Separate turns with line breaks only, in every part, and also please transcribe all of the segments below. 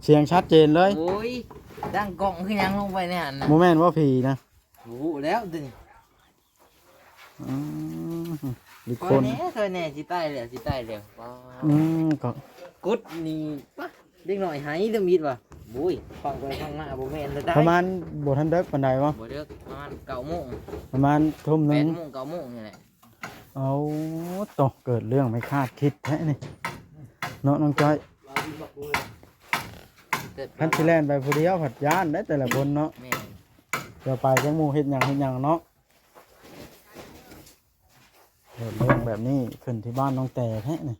เสียงชัดเจนเลย
โอ้ยดังกล่องคือยังลงไปเนี่ยนะ
โมแม่นว่าผีนะ
รู้แล้วดิ
อืมหรือ
เค
ค
ย
น
แน่สิใต้เลยสิใต้เลยว้าว
ก็
กุดนี่ปะเด็กหน่อยหายจะมีดว่ะบุ้ยฟังไปฟังมาบ่แม่นเลยได้
ประมาณบ่ทันเด็กปานใดวะ
บ่เด้อประมาณ9 โมง
ประมาณทุ่มหนึง
8 โมง 9 โมงนี่แหละ
เอาตกเกิดเรื่องไม่คาดคิดแท้นี่เนาะน้องจ้อยคันสิแล่นไปผู้เดียวผัดย่านได้แต่ละคนเนาะ
แม่น
เดี๋ยวไปจังหมู่เฮ็ดหยังเนาะเกิดเรื่องแบบนี้ขึ้นที่บ้านน้องแต่แท้นี่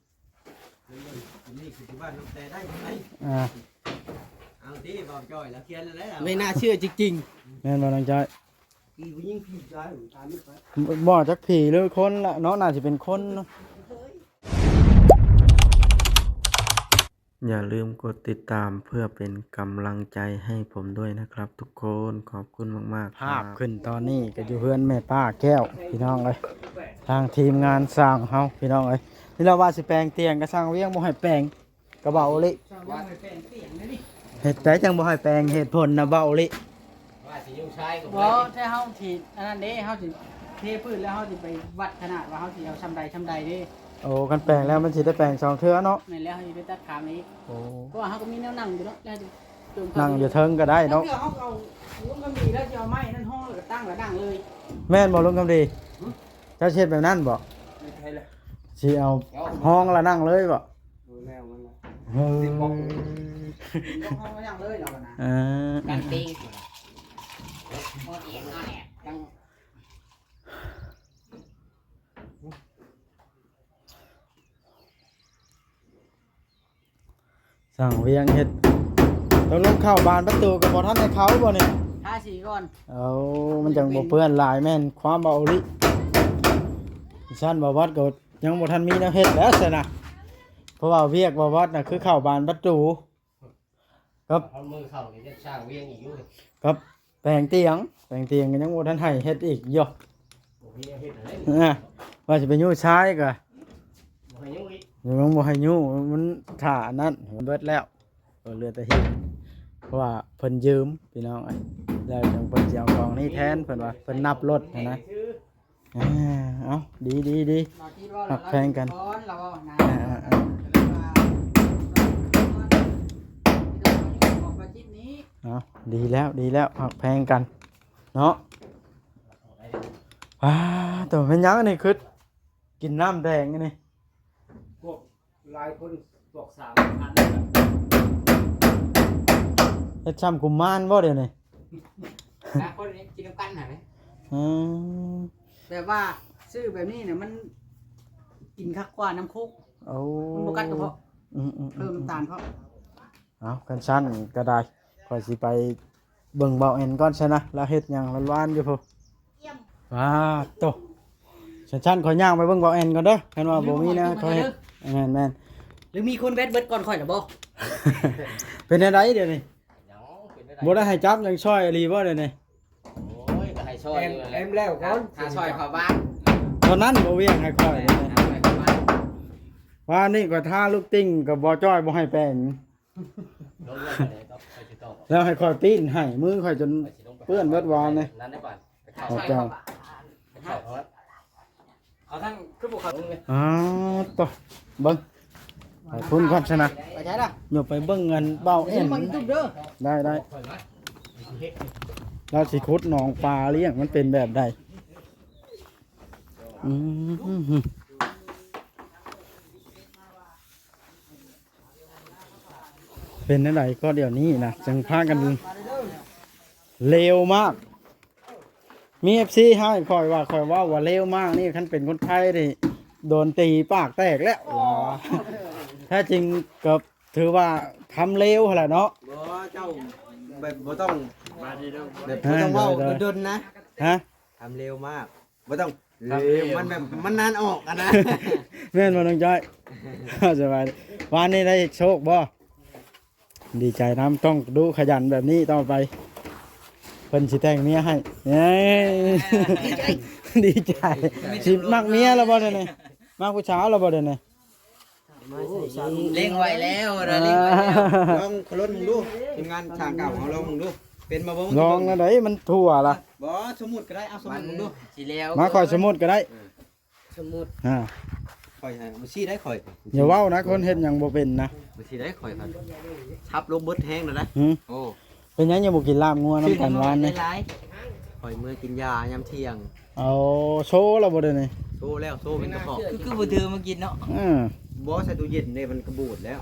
นี่คือที่บ้านน้องแต่ได้ไหม เอาที่บอกจอยแล้วเขียนแล้ว
ไม่น่าเชื่อจริง
แม่นบ่น้องจ้อย
อีผู้หญิงพี่ชายตามไม่ไป
บ่จักผีหรือคนละเนาะน่าสิเป็นคนเนาะอย่าลืมกดติดตามเพื่อเป็นกำลังใจให้ผมด้วยนะครับทุกคนขอบคุณมากๆภาพขึ้นตอนนี้ก็อยู่เพื่อนแม่ป้าแก้วพี่น้องเอ้ยทางทีมงานสร้างเฮาพี่น้องเอ้ยนี่เราว่าสิแปลงเตียงก็สร้างเวียงบ่ให้แปลงก็เบาลิเฮ็ดได้จังบ่ให้แปลงเหตุผลนะเบาลิ
ๆว่าสิยุ่งชายกับ
บ่ถ้าเฮาสิอันนั้นเด้เฮาสิเทพื้นแล้วเฮาสิไปวัดขนาดว่าเฮาสิเอาชำใดเด้
โอ้กันแปลงแล้วมันสิได้แปลง2เทื่อเนาะ
แม่นแล้วเฮาสิไปตัดขามนี้
โอ้
เพราะว่าเฮาก็มีแนวนั่งอยู่เนาะแล้วสิจูง
นั่งอยู่เทิงก็ได้เนาะ
เฮาเอาลุงก็มีแล้วสิเอาไม้นั่นห้องแล้วก็ตั้งแล้วนั่งเลย
แม่นบ่ลุงคำดีเจ้าเช็ดแบบนั้นบ่
ไม่ใช่เลย
สิเอาห้องละนั่งเลยบ่
ดูแนวมันละ
เฮ้ย
ห้องก็นั่งเลยแล้วก็นะ
กันตี
ตั้ง
สั่งเวียงเฮ็ดต้องลงเข้าบานประตูกับบ่ทันให้เขาบ่เนี่ย
ทาสีก่อน
เอามันจังบ่เปื้อนลายแม่นความเบาลิซั่นบ่วัดก็ยังบ่ทันมีแนวเฮ็ดแล้วซั่นน่ะเพราะว่าเวียกบ่วัดน่ะคือเข้าบานประตูครับ
เอามือเข้านี่จะสร้างเวียงอีกอยู่
ครับแปลงเตียงก็ยังบ่ทันให้เฮ็ดอีกอยู่
ผมมีเฮ็ดอะไร
ว่าสิไปยู่ชายก็
บ่ให้ยุ่งอีก
ยังบ่ให้ยู่มันถ่านั้นมันเบิดแล้วเหลือแต่เฮ็ดเพราะว่าเพิ่นยืมพี่น้องไอ้แล้วจังเพิ่นสิเอาของนี้แทนเพิ่นว่าเพิ่นนับรถนะ เอาดี
เราคิดว่า
หักแพงกัน
เราเรานะ
เอาดีแล้วหักแพงกันเนาะตัวเป็นยังนี่คือกินน้ำแดงนี่
พวกหลายคนบอก3,000
เฮ็ดช้ำกุมารบ่เดี๋ยวนี้
นะคนนี้กินน้ำกันหน่อยไหม
อืม
แต่ว่าซื้อแบบนี้เนี่ยมันกินคักกว่าน้ำคุก
เอา
มันบกัดกระเพาะ
อืม
เพิ่มน้ำตาลเพราะ
เอากันชั้นก็ได้ข่อยสิไปเบิ่งเบาเอ็นก่อนใช่นะแล้วเฮ็ดหยังร้อนๆอยู่พุ่นโตชั้นข่อยย่างไปเบิ่งเบาเอ็นก่อนเด้อคันว่าบ่มีนะข่อยเฮ็ดแม่น
หรือมีคนแบดเบิดก่อนข่อยหรือบ่
ๆเป็นอะไรเดี๋ยวนี้
ยังเป็นได้
บ่ได้ให้จับยังช่อยอีหลีบ่เดี๋ยวนี้
โอ้ยก็ให้ช่วย
เอ็ม
อยู่
เอ็มแล้วก่อน
ถ้าช่วยเขาบ้าน
ตอนนั้นบ่เวียงให้ค่อยเดี๋ยวนี้
ช่วยเขาบ้าน
ว่านี่ก็ท่าลูกติ้งกับบ่จ้อยบ่ให้แปลง
ลงเรื่องอะไรต้องไปติดต่อ
แล้วให้ค่อยปีนให้มือค่อยจน เปื้อนเบิดวานเลย
นั่นได้ป่ะไปเข้า
เอา
ช่วย
เจ้า
เขาบ้านเอาทั้งคือบุคคลลงเลย
ต่อเบิ่งขอบคุณก่อนชนะ
ไปใช้ละ
อย่าไปเบิ่งเงินเบ้าเอ็น
มันจุบเด้อ
ได้
ค่อยมา
เราสิขุดหนองปลาเลี้ยงมันเป็นแบบใดเป็นอะไรก็เดี๋ยวนี้นะจังพากันเร็วมาก มี FC ให้คอยว่าเร็วมากนี่คันเป็นคนไทยนี่โดนตีปากแตกแล้วถ้าจริงก็ถือว่าทำเร็วแหละเนาะ
บ่เจ้าแบบบ่ต้องแบบบ่ต้องเว้าดนๆนะ
ฮะ
ทำเร็วมากบ่ต้องเร็วมันแบบมันนานออกอะนะ
แม่นบ่น้องจ้อย สบายวันนี้ได้โชคบ่ดีใจน้ำต้องดูขยันแบบนี้ต่อไปเพิ่นสิแต่งเมียให้เอ้ย ดีใจสิมักเมียแล้วบ่เดี๋ยวนี้มักผู้สาวแล้วบ่เดี๋ยวนี้
มาใส่เล่งไว้แล้วนะเล่งไว้แล้ว
ลองขลุ่นมึงดูทีมงานช่างเก่าของเรามึงดูเป็นมาบ่มึง
ลองนะได้มันทั่วล่ะ
บ่สมุดก็ได้เอาสมุ
มั
ด
น
มึงดู
สิแล้ว
มาคอยสมุดก็ได้
สมุด
อ่า
ข่อยให้มาชี้ได้ข่อย
อย่าเว้านะคนเฮ็ดหยังบ่เป็นนะ
มาชี้ได้ข่อยครับทับลงเบิดแห้งแล้วนะ
หึ
โอ้
เป็นหยังยังบ่กินลาบงัวน้ำกันหวานนี่
หลาย
ข่อยเมื่อกินยายามเที่ยง
เอาโชว์แล้วบ่ได้นี่
โซ่แล้วโซ่เป็นกระบอก
คือบ่ถือมากินเนาะ
บ่ใส่ตู้เย็นเนี่ยมันกระบูดแล้ว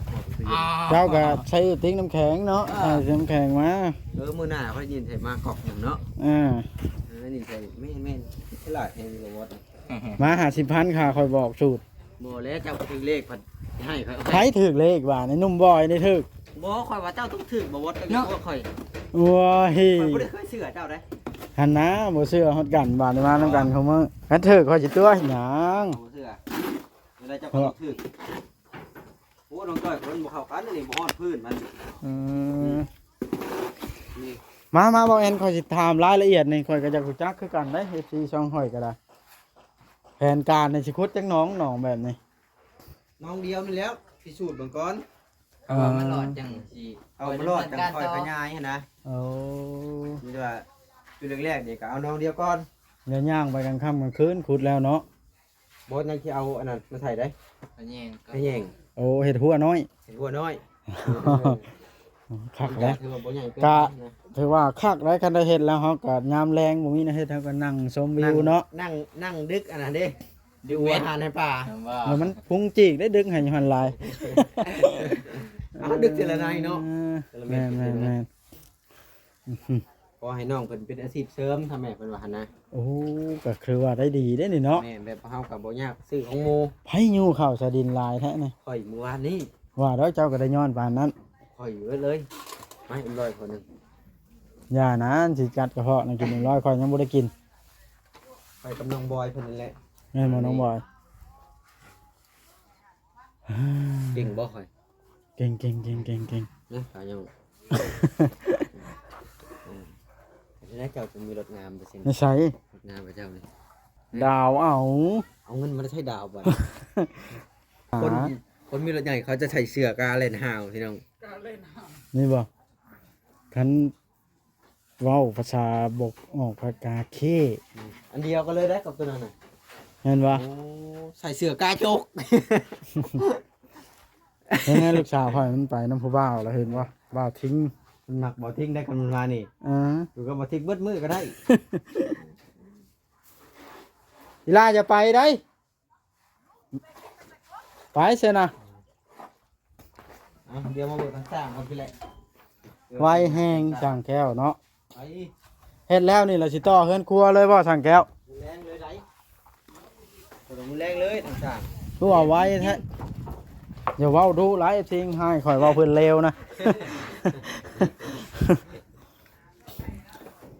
เจ้าก็ใช้ติ๊กน้ำแข็งเนาะใส่น้ำแข็งมา
มื้อหน้าค่อยยินใส่มากอกหนึ่งเนาะ
อ่า
นี่ใส่แม่นฉลาดแฮงอยู่บ่
มา50,000ค่ะคอยบอกสูตร
บ่แล้วเจ้าก็ถึงเลขพัดให้ข่อย
ใครถึกเลขว่าในนุ่มบอยได้ถึก
บ่ข่อยว่าเจ้าต้องถึงบ่วดเนาะข่อย
ว้าเฮ้
ข่อยบ่ได้เคยเชื่อเจ้าได้
หันนะบ่เชื่อฮอดกันบาดนี้มานํกันเขามาคันถึกคอยสิตัวหยัง
บ่เชื่อเวลาเจ้าก็ต้องถึงโอ้น้องจ้อยคนบ่เข้ากันนี่บ่ฮอดพื้นมัน
อืม
นี่
มาบอกแอนคอยสิถามรายละเอียดนี่คอยก็จะรู้จักคือกันได้ FC ช่องหอยก็ได้แผนการในสิคุดจักน้องแบบนี้
น้องเดียวนี่แล้วพิสูจน์เบิ่งก่อน
เพราะว่ามันหลอดจังสิ
เอามารอดจังค่อยขยายหั่นนะ
เอา
นี่ว่าจุดแรกๆนี่ก็เอาน้องเดียวก่อน
เดี๋ยวย่างไปกลางค่ำกลางคืนขุดแล้วเนาะ
บ่ยังสิเอาอันนั้นมาใส่ได้
อันนี้ก็
ให้แยง
โอ้เห็ดหัวน้อย
เห็นหัวน้อย
คักแล้ว
คือว่าบ่ใหญ่เกิน
กะ
นะ
ถือว่าคักแล้วคันได้เห็ดแล้วเฮาก็ยามแรงบ่มีนะเฮ็ดเฮาก็นั่งชมวิวเนาะ
นั่งดึกอันนั้นเด้ดูอาหารในป่า
ว่า
แล้วมันพุงจีกได้ดึงให้หันหลาย
เอาดึกทีละนายเนาะ
แม่น
ขอให้น้องเพิ่นเป็นอาชีพเสริมทำแม่เพิ่นว่าหั่นนะ
โอ้ก็คือว่าได้ดีได้นี่เนาะ
แม่แบบเฮาก็บ่ยากซื้อของหมู่
ไผยู่ข้าวสะดินหลายแท้นี่
ข่อยเมื่อวานนี้
ว่าแล้วเจ้าก็ได้ย้อนปานนั้น
ข่อยไว้เลยมาให้100คนหนึง
อย่านะสิจัดกระเพาะนะกิน100ค่อยยังบ่ได้กิน
ข่อยกับน้องบอยเพิ่นนั่นแหละ
แม่นบ่น้องบอย
เก่งบ่ข่อย
เก่ง
นะขายยังแล้วเจ้าจะมีรถงามไปสิ
ไม่ใช่
รถงามไปเจ้านี่
ดาวเอา
เอาเงินมาใช้ดาวบ่
หา
คนมีรถใหญ่เขาจะใส่เสื้อกาเล่นห่าวพี่น้อง
นี่บ่คันเว้าภาษาบกออกภากาเค
อันเดียวก็เลยได้กับตัวนั้นน่ะ
เห็นบ่
โอ้ใส่เสื้อกาจก
เห็นไหมลูกสาวข่อยมันไปน้ำผู้บ่าวแล้วเห็นบ่บ่าวทิ้ง
มันหมักบ่ทิ้งได้กันมันมานี่
อ่า
อยู่ก็บ่ทิ้งเบิดมือก็ได้
อีลาจะไปได้ไปเสียนะ
เอาเดี๋ยวมาเบิกทางสร้างก่อนพี่แหละ
ไวแห้งสั่งแก้วเนาะ
ไป
เฮ็ดแล้วนี่เราสิต่อเฮือนครัวเลยบ่สั่งแก้ว
แรงเลยไหนมือแรงเลยทางสร้าง
รู้ว่าไว้แท้อย่าเว้าดุหลายสิ่งให้ข่อยเว้าเพิ่นเลวนะ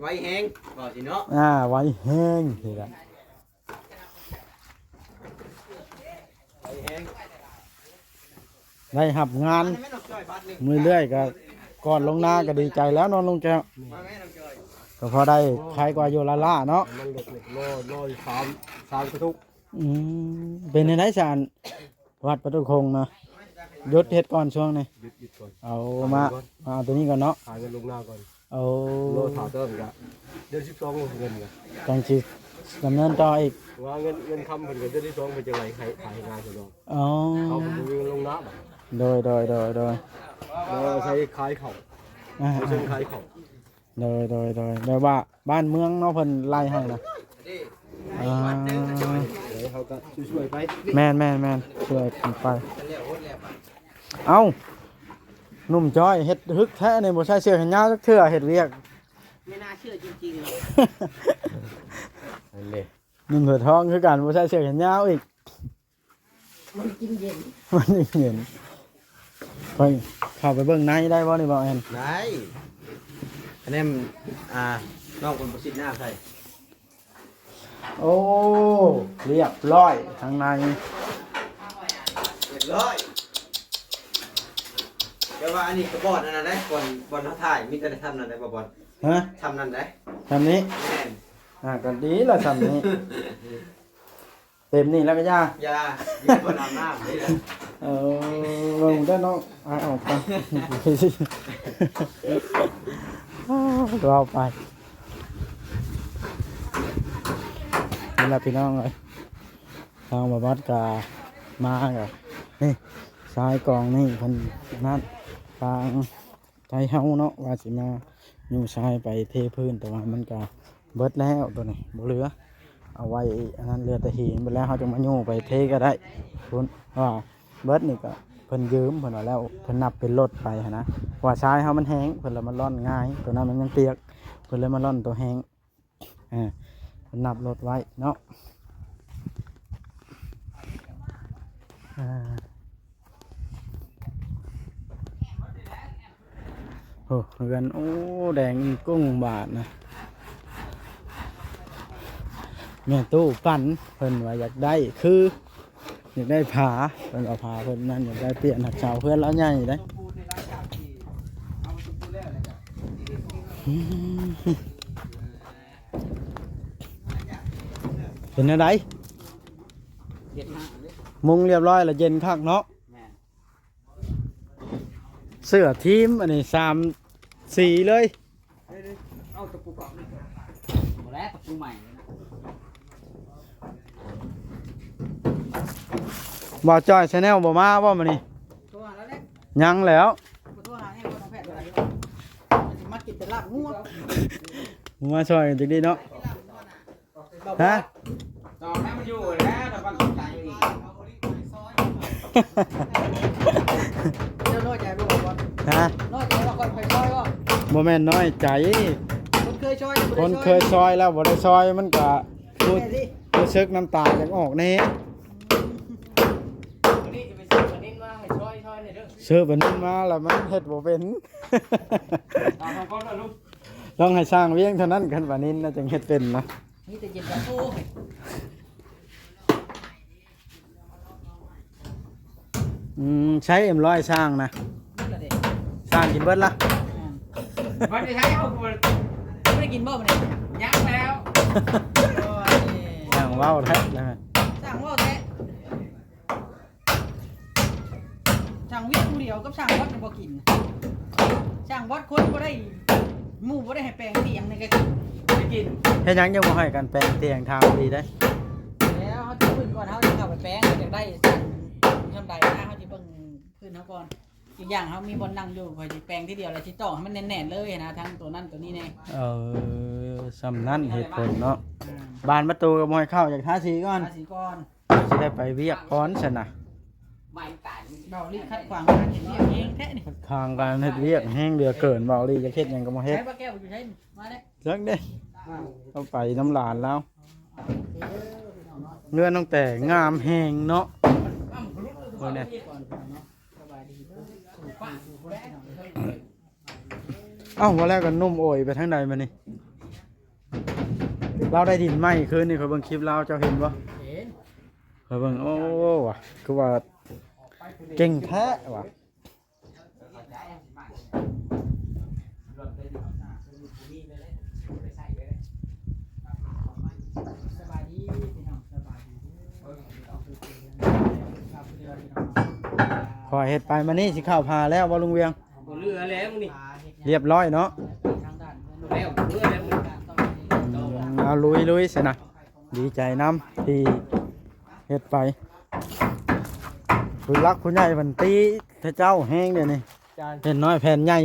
ไว้แห้งบอกสิเนาะ
ไว้แห้งทีละ
ไว้แห้ง
ได้หับงาน
แม่น้องจ้อยบาทหนึง
มือเรื่อยก็ก่อนลงนาก็ดีใจแล้วนอนลงแก้ว
มาแม่น้องจ้อย
ก็พอได้ขายกว่าโยละล่าเนาะ
มันเด็กๆรออยู่3กระทุก
เป็นในไหนสารวัดประตูคงนะหยุดเฮ็ดก่อนช่วงนี้
หยุดก่อน
เอามาเอาตัวนี้ก่อนเนาะ
ขายกันลงหน้าก่อน
เอา
โลถาเติมอีกละเดือน12ลงเงินกัน
จังสิดำเนินต่ออีก
ว่าเงินคำเพิ่นก็เดือนที่2เป็นจังไรขายงานซั่นเนาะ
อ๋อ
เอาผมมีเงินลงน้าบ่
โดย
เราใช้ขายของ
อ่า
ใช้ขายของ
โดยแบบว่าบ้านเมืองเนาะเพิ่นไล่ให้นะอ่า
เดี๋ยวเขาก็ช่วยๆไป
แม่นช่วยกันไปเอ้าหนุ่มจ้อยเฮ็ดฮึกแท้นี่บ่ใช่เสื้อแขนยาวจักเทื่อเฮ็ดเวียก
ไม่น่าเชื่อจริงๆเลย
นั่นเลย
นุ่มเถือทองคือกันบ่ใช่เสื้อแขนยาวอีก
มันกินเย็น
มันนี่เห็นไปเข้าไปเบิ่งในได้บ่นี่บ่แอน
ได้อันนี้น้องคนประสิทธิ์หน้าใส่
โอ้เรียบร้อยทางใน
เรียบร้อยเดี๋ยวว่าอันนี้กระบอกนั่นได้บอลเขาถ่ายมีแต่ได้ทำนั่นได้บอล
ฮะ
ทำนั่นได้
ทำนี้
แม่น
ก็ดีละทำนี้ เต็มนี่แล้วก็ย่า
อย่าบอลอาบน้ำนี่แหละ
ลงได้น้องออกกันเราไปนี่ละพี่น้องเลยทางมาวัดกามากับนี่สายกองนี่คนนั้นทางใจเฮาเนาะว่าสิมาอยู่ชายไปเทพื้นแต่ว่ามันก็เบิดแล้วตัวนี้บ่เหลือเอาไว้อันนั้นเรือตะหินไปแล้วเขาจะมาอยู่ไปเทก็ได้คุณว่าเบิดนี่ก็เพิ่นยืมเพิ่นว่าแล้วเพิ่นนับเป็นรถไปหั้นนะว่าชายเฮามันแห้งเพิ่นเลยมันร่อนง่ายตัวนั้นมันยังเปียกเพิ่นเลยมาร่อนตัวแห้งเพิ่นนับรถไว้เนาะโอ้เรือนโอ้แดงกุ้งบาทนะแม่ตู้ปั่นเพิ่นว่าอยากได้คืออยากได้ผาเพิ่นเอาผาเพิ่นนั่นอยากได้เปลี่ยนหักเสาเพื่อนแล้วใหญ่ได้เป็นอะไรมุงเรียบร้อยแล้วเย็นคักเนาะเสื้อทีมอันนี้3 สีเลย
เอาตะปูเก่านี่หมดแล้วตะปูใหม่
บ่าวจ้อยชาแนลบ่มาบ่มานี่
ตัวแล้วเล็ก
ยังแล้ว
ตัวหาเนี่ยคนเอาแพทย์อะไรมากินแต่ลาบงัว
มาช่วยกันจังดีเนาะฮะ
ตอนนั้นมันอยู่แล้วแต่มันใจอยู่อีกเจ้าน้อยใจบ่บ่
ฮะ
น้อยใจว่าคนเคยช่วยบ่
บ่แม่นน้อยใจ
คนเคยช่วย
คนเคยซอยแล้วบ่ได้ซอยมันก็รู้สึกน้ำตาอยากออกแน่
วันนี้จะไปซื้อวันนี้มาให้ช่วยเลยเด้อ
ซื้อบัดนี้มาแล้วมันเฮ็ดบ่เป็น
ตามของก้อนเลยลูก
ต้องให้สร้างเวียงเท่านั้นกันบัดนี้น่าจะเฮ็ดเป็นนะ
นี่แต่เย็นกับโอ้
ใช้M100สร้างนะ
นี่ละเด็ก
สร้างกินเบิดละ
วันนี้ใช้เอาไม่ได้กินบ่มันนี่ยักแล้ว
อย่างว้าวแท้นะ
สั่งว่าแท้สั่งเวียนผู้เดียวกับสั่งวัดบ่กินสั่งวัดคนบ่ได้หมู่บ่ได้ให้แปลงเตียงนี่ก็กิน
เฮ็ดหยังยังบ่ให้กันแปลงเตียงทางดีได้
แล้วเขาจะพื้นก่อนเขาจะเข้าไปแปลงเขาจะได้สั่งช่ำใดนะเขาจะเบิ่งพื้นเขาก่อนอีกอย่างเขามีบนนั่งอยู่คอยจะแปลงที่เดียวแล้วสิต่อให้มันแน่นๆเลยนะทั้งตัวนั่นตัวนี้แน่
สำนั้นเหตุผลเนาะบานประตูก็บ่ให้เข้าจากท่าสีก่อน
ภาษีก่อน
สิได้ไปเวียกก่อนซั่นน่ะ
ไม่ตายเบาลีคัดขวางการเห็นเรียกเองแท้นี่
ทางการเฮ็ดเวียกแห้งเดือเกินเบาลีจะเฮ็ดหยังก็บ่เฮ็ด
ใช้ปลาแก้วอยู่ใช้มาเด้
จักเด้เอาไปน้ำหลานแล้วเงื่อนตั้งแต่งามแหงเนาะโอ้ยเนี่ยเอ้าวันแรกก็นุ่มโอยไปทางใดมานี่เราได้ดินไหมคืนนี่เขาเบิ่งคลิปเราเจ้าเห็นปะ
เห็น
เขาเบิ่งโอ้ว่ะคือว่าเก่งแท้ว่ะ
สบายดีพี่น้องสบายดี
ขอเห็ดไปมานี่สิข้าวพาแล้วบ่ลุงเวียง
บ่เรือแล้วมึงนี่
เรียบร้อยเนาะ
ทางด้าน
แล้วเรือแล้วมึง
เอาลุยสินะดีใจน้ำที่เห็ดไปผู้รักผู้ใหญ่มันตีเจ้าแห้งเดี๋ยวนี้เห็นน้อยแผ่นใหญ่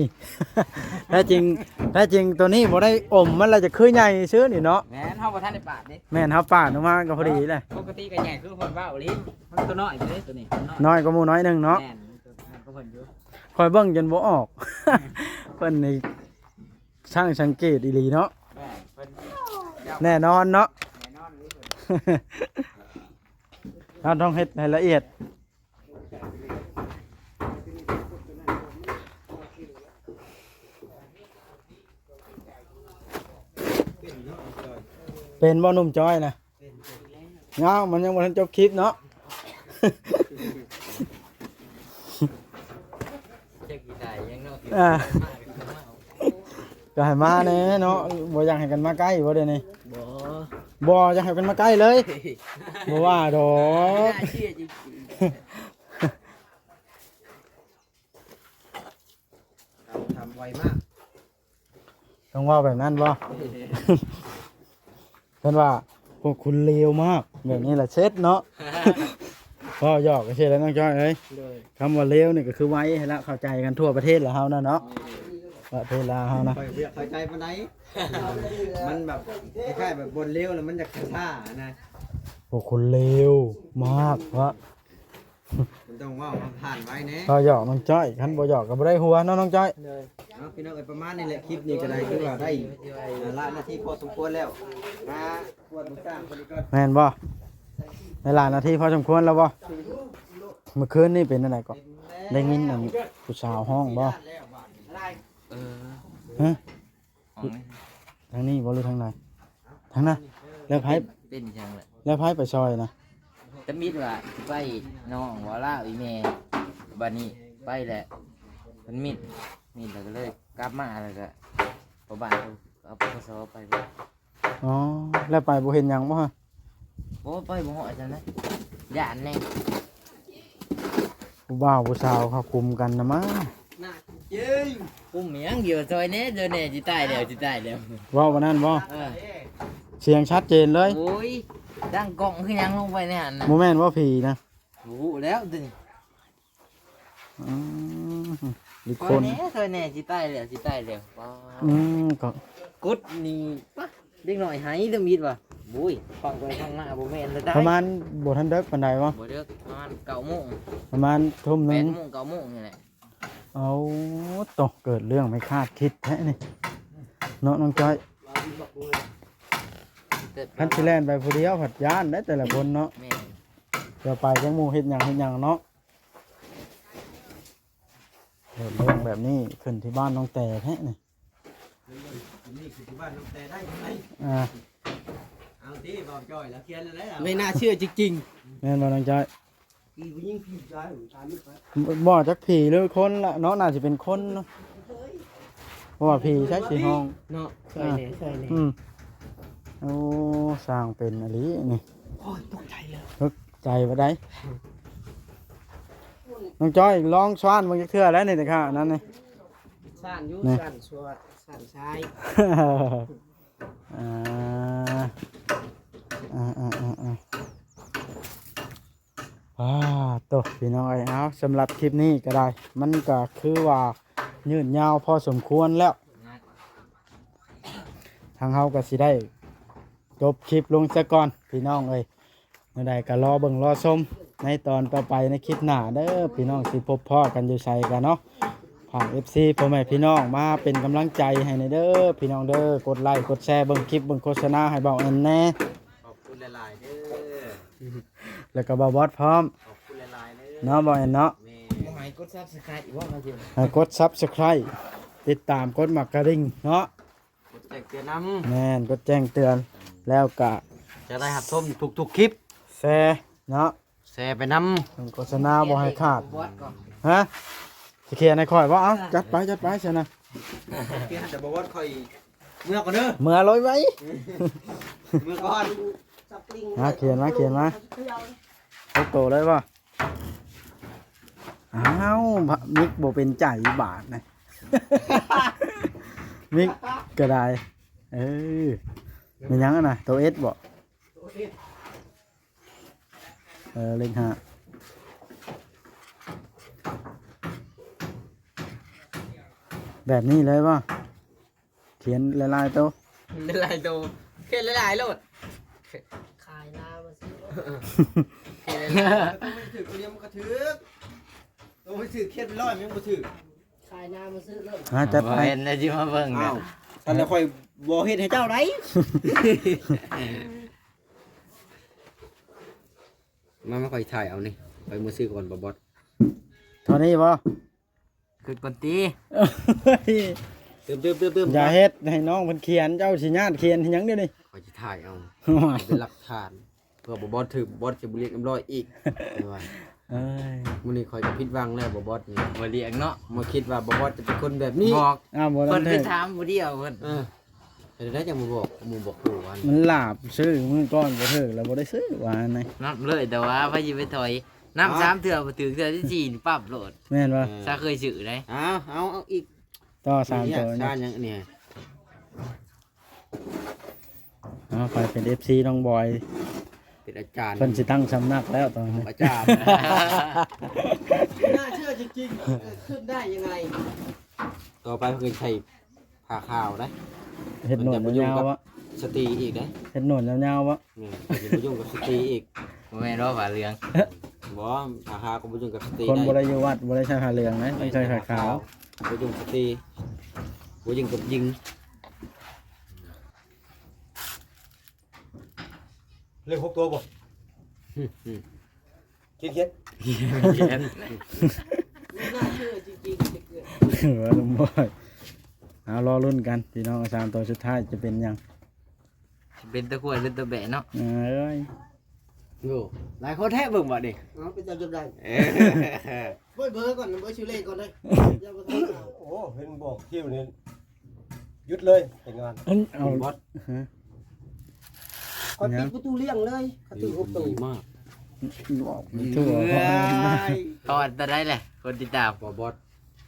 แท้จริงตัวนี้บ่ได้อมมันละจะคือใหญ่ซื้อนี่เนาะ
แม่นเฮาบ่ทันได้ปาดเด้
แม่นเฮาปาดออกมาก็พอดีเลย
ปกติก็ใหญ่คือคนว่าโอลิมันตัวน้อยเด้ตัวนี้
น้อยก็หมู่น้อยหนึงเนาะ
แม่นตัวนั้นก็เพิ่นอยู่
คอยเบิ่งจนบ่ออก เพิ่นนี่ช่างสังเกตอีหลีเนาะ
แม่เพิ่น
แน่นอนเนาะ
แน่นอนเลยเพิ่น
เราต้องเฮ็ดให้ละเอียดเป็นบ่หนุ่มจอยนะเงามันยังบ่ทันจบคลิปเนาะ
เจ๊กี่ได้ยังเนาะ
อ่าก็ให้มาแน่เนาะบ่อยากให้กันมาใกล้บ่เดี๋ยวนี้
บ่
บ่อยากให้กันมาใกล้เลยบ่ว่าดอก
น่าเชื่อจริง
มาก
ต้องว่าแบบนั้นบ่ เพิ่นว่าพวกคุณเลวมากแบบนี้แหละเช็ดเนาะ พ่อหยอกก็ใช่แล้วน้องจ้อยเอ้ย
เลย
คำว่าเลวนี่ก็คือไว้ให้ละเข้าใจกันทั่วประเทศแล้วเฮานะเนาะประเทศลาวเฮานะ
คอยเบียดคอยใจปานใดมันแบบคล้ายๆแบบบนเลี้ยวแล้วมันจะช้าๆนะ
พวกคุณเลวมากวะ
มันต้องว่ามันผ่านไว้แน่
พ่อหยอกน้องจ้อยคันบ่หยอกก็บ่ได้หัวเนาะน้องจ้อย
เลย
เอาพี่น้องประมาณนี้แหละคลิปนี้ก็ได้คือว่าได้ละนาทีพอสมควรแล้วมาควรมาสร้างคนนี้ก่อน
แม่นบ่ในหลายนาทีพอสมควรแล้วบ่เมื่อคืนนี่เป็นอะไรก็ได้ยินอันผู้สาวห้องบ่
เออ
ฮะ
ของนี่
ทางนี้บ่หรือทางไหนทางนั้นแล้วไผ
เป็นจังเลย
แล้วไผไปซอยนะ
จะมิดว่าไปน้องวอล่าอีแม่บัดนี้ไปแหละมันมิดแล้วก็เลยกลับมาแล้วก็พอบ้านเอาปสไปบ่
อ๋อแล้วไปบ่เห็นหยังบ่ฮะ
โอ้ไปบ่ฮอดจังนะย่านแน่
ผู้บ่าวผู้สาวเขาคุมกันนะมั้ง
อุ้มเมียงอยู่ซอยแน่เดี๋ยวแน่สิตายแล้วสิตายแล้ว
เว้าวันนั้นบ่
เออ
เสียงชัดเจนเลย
โอ้ยดังกล้องคือยังลงไปในหันน่ะ
บ่แม่นว่าผีนะ
รู้แล้วตึง
อืมอีก
ซ
ค
อย
น
แน่ซอยแน่สิตายแล้วสิตายแล้วว้าว
ก็
กดนี่ปะเด็กหน่อยหายเรื่องมีดว่ะบุ้ยฟังไปฟังมาบ่แม่นเลยได้
ประมาณบ่ทันเด็กปานใดวะ
บ่เด้อประมาณ9 โมง
ประมาณทุ่มห
8
นึง
โมง9 โมงนี่แหละ
เอาตกเกิดเรื่องไม่คาดคิดแท้นี่เนาะน้องจ้อย
เกิด
คันสิแล่นไปผู้เดียวผัดย่านได้แต่ละคนเนาะ
แม่น
เดี๋ยวไปจังหมู่เฮ็ดหยังเนาะเกิดเรื่องแบบนี้ขึ้นที่บ้านน้องแต่แท้นี่
นี่คือที่บ้านน้องแต่ได้ไหม
อ่า
เอาที่บอกจอยแล้วเขียนแล้ว
ไม่น่าเชื่อจริง
แม่นบ่น้องจ้อย
พี่ผู้หญิงพี่ชายตามนี้ไป
บ่จักผีหรือคนละเนาะน่าจะเป็นคนเนาะเพราะว่าผีใช้สีห้อง
เนาะซอยแน่ซอยแน่
โอ้สร้างเป็นอะไรนี่
โอ้ยตกใจเลย
ตกใจบ่ได้น้องจ้อยลองซ้อนมันจะเทื่อแล้วนี่แต่ค่ะนั่นนี่
ซ่านอยู่
นี่
ซ่านชัวซ่านชาย
อ่าตกพี่น้องไอ้เอาสำหรับคลิปนี้ก็ได้ มันก็คือว่ายืดยาวพอสมควรแล้วทางเฮาก็สิได้จบคลิปลงซะก่อนพี่น้องเอ้ยเมื่อใดก็รอเบิ่งรอชมในตอนต่อไปในคลิปหน้าเด้อพี่น้องสิพบพ่อกันอยู่ไสกันเนาะฝาก FC พ่อแม่พี่น้องมาเป็นกำลังใจให้ในเด้อพี่น้องเด้อกดไลค์กดแชร์เบิ่งคลิปเบิ่งโฆษณาให้เบาแอนแน่
ขอบคุณหลายๆเด้อ
แล้วก็เบาบอสพร้อม
ขอบคุณหลายๆเด้อ
เนาะเบาแอนเนาะ
แม่
บ่หายกด Subscribe อีกว่ามาสิ
ให้กด Subscribe ติดตามกดหมักกระดิ่งเนาะ
กดแจ้งเตือนน
แม่นกดแจ้งเตือนแล้วก็
ำจะได้หับชมทุกๆคลิป
แชร์เนาะ
แชร์ไปนำ
โฆษณาบ่ให้ขาด
บอสก่อน
ฮะสิเคลียร์ในข่อยบ่เอ้าจัดไปจัดไปซะนะ
เพื่อนจะบอกว่าคอยเมื่อก่อนเด้อ
เมื่อลอยไว้
เมื่อก่อน
มาเขียนมาโตเลยบ่อ้าวมิกบ่เป็นใจบาทนะ มิกก็ได้มันยังอะนะตัวเอสบ่เลขห้าแบบนี้เลยป่ะเขียนลายๆตัว
หลายๆตัวเขียนหลายๆโลด
ขายหน้ามาซื้อ
เขียน
ต้องไปถือคนเดียวมันก็ถือต้องไปถือเครียดไปร้อยมันยังบ่ถือ
ขายหน้ามาซื้อเริ่ม
จัดไป
เห็นแล้วจิมาเบิ่ง
อ้า
นะ
วตอนนี้คอยบ่เฮ็ดให้เจ้าได้ มาไม่ค่อยถ่ายเอานี่ไปมือซื้อก่อนบอส
เท่านี้ป่ะ
คือกดตี
เติม
อย่าเฮ็ดให้น้องเพิ่นเขียนเจ้าสิญาติเขียนให้หยังเดี๋ยวนี้
คอยจะถ่ายเอาเป็นหลักฐานเพื่อบอสถือบอสจะบุเรียกน้ำร้อยอีก
เอ้ย
มื้อนี้คอยจะผิดหวังแล้วบอสนี่
บ่เรียกเนาะ
มาคิดว่าบอสจะเป็นคนแบบนี้
บอก
อ้าวบ่
เพิ่
ทั
น
น
ไป
เถิด
ถามผู้เดียวเพิ่น
แต่ได้จังมาบอกหมูบอกผู้วัน
มันหลาบซื้อมื้อก่อนบ่เถิดแล้วบ่ได้ซื้อว่าไหน
นับเลยแต่ว่าพายิไปถอยนับ3เทื่อบ่ถึงเทื่อที่4นี่ปรับโหลด
แม่นบ่
ซาเคยซื้อได้
เอาอีก
ต่อสามตัว
ชา
เนี่ย
ยังเนี่ย
คอยเป็น FC น้องบอย
เป็นอาจารย์
เพิ่นสิตั้งสำนักแล้วตอนนี้
อาจารย์
น่าเชื่อจริงๆขึ้นได้ยังไง
ต่อไปเพิ่นใช้ผ้าขาวได้
เฮ็ดหนวดยาวๆวะ
สตรีอีกได้
เฮ็ดหนวดยาวๆวะ
เนี่ยจะไปยุ่งกับสตรีอีก
บ่แม่นว่าผ้าเหลือง
บ่ผ้าขาวก็ไปยุ่งกับสตรี
คนบ่
ได้
ได้อยู่วัดบ่ได้ใช้ผ้าเหลืองนะต้องใช้ผ้าขาว
ไปยุ่งสตรีบ่ยุ่งกับยิงเลข6ตัวบ่คิด
ไม่น่าเชื่อจริงๆจะเกิด
ว่าลุงบอยเอารอรุ่นกันพี่น้องสามตัวสุดท้ายจะเป็นหยัง
เป็นตะกรวดเป็นตะแบะเนาะ
เอ้ย
โอ้หลายคนแท้เบิ่งบ่ดิ
เอาไปจับจำได้
เอ
เบอร์ก่อนเบอร์ชื่อเลขก่อนเลยอย่าไปทำเอา
โอ้เห็นบอกเที่ยวนี้หยุดเลยแต่งงาน
เอา
บอส
ฮะ
ก่อนปิดประตูเลี้ยงเลยเขาตื่นหกตัว
ดีมาก
บอกไม่ทั่วเพราะว่า
ตอนตะได้แหละคนติดตาม
บอส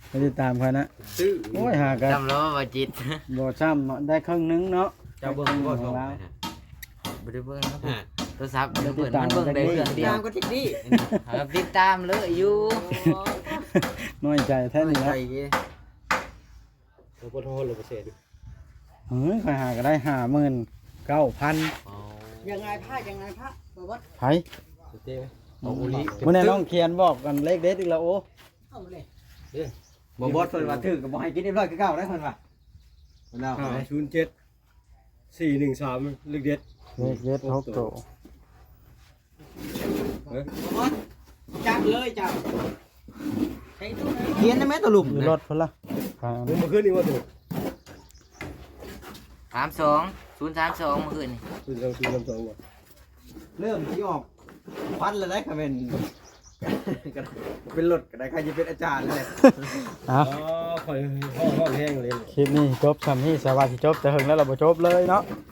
ไม่ได้ตามเขานะ
ซื้อ
โอ้ยหากัน
จำแล้วว่าจิต
บ่ซ้ำเนาะได้ครึ่งนึงเนาะ
เจ้าเบิ่งบอสของ
บ่ได้เบิ่งเนาะ
อ่า
โทรศัพท์เดี๋ยวเปิดมันเบิ่งได้เครื่องเดียว
ตามก็ทิศนี้
ครับติดตามเลยอยู่
น้อยใจแท้นี่
ใจ
นะ
เงี้ยเราปวดหัวเลยเปอร์เซ็นต์
เฮ้ยใครหาก็ได้59,000
ยังไงพระยังไงพระบอกว่า
ไผ
เจ๊ไหมเอาโอลี
มื้อนี้น้องเขียนบอกกันเลขเด็ดอีกแล้วโอ้
เอามาเลย
บอบอสเพิ่นว่าถือกับบ่ให้กินเรียบร้อยคือเก่าได้เพิ่นว่าเพิ่นเอา07 413ลึกเด็ด
เลขเด็ด6ตัว
บอกว่าจับเลยจับใช้ตู้นั้น
เขียนได้ไหมตะลุม
อยู่รถพุ่นล่ะครับ
เมื่อคืนนี้ว่าถูก
32 032มื้อคืนนี่
คุณเราซื้อลำสองก่อนเริ่มที่ออกฟันแล้วได้ค่ะเป็นรถก็ได้ใครจะเป็นอาจารย์เลย
เอา
อ๋อคอยห้องแห้งเลย
คลิปนี้จบซ้ำนี้สวัสดีจบแต่ถึงแล้วเราบ่จบเลยเนาะ
เ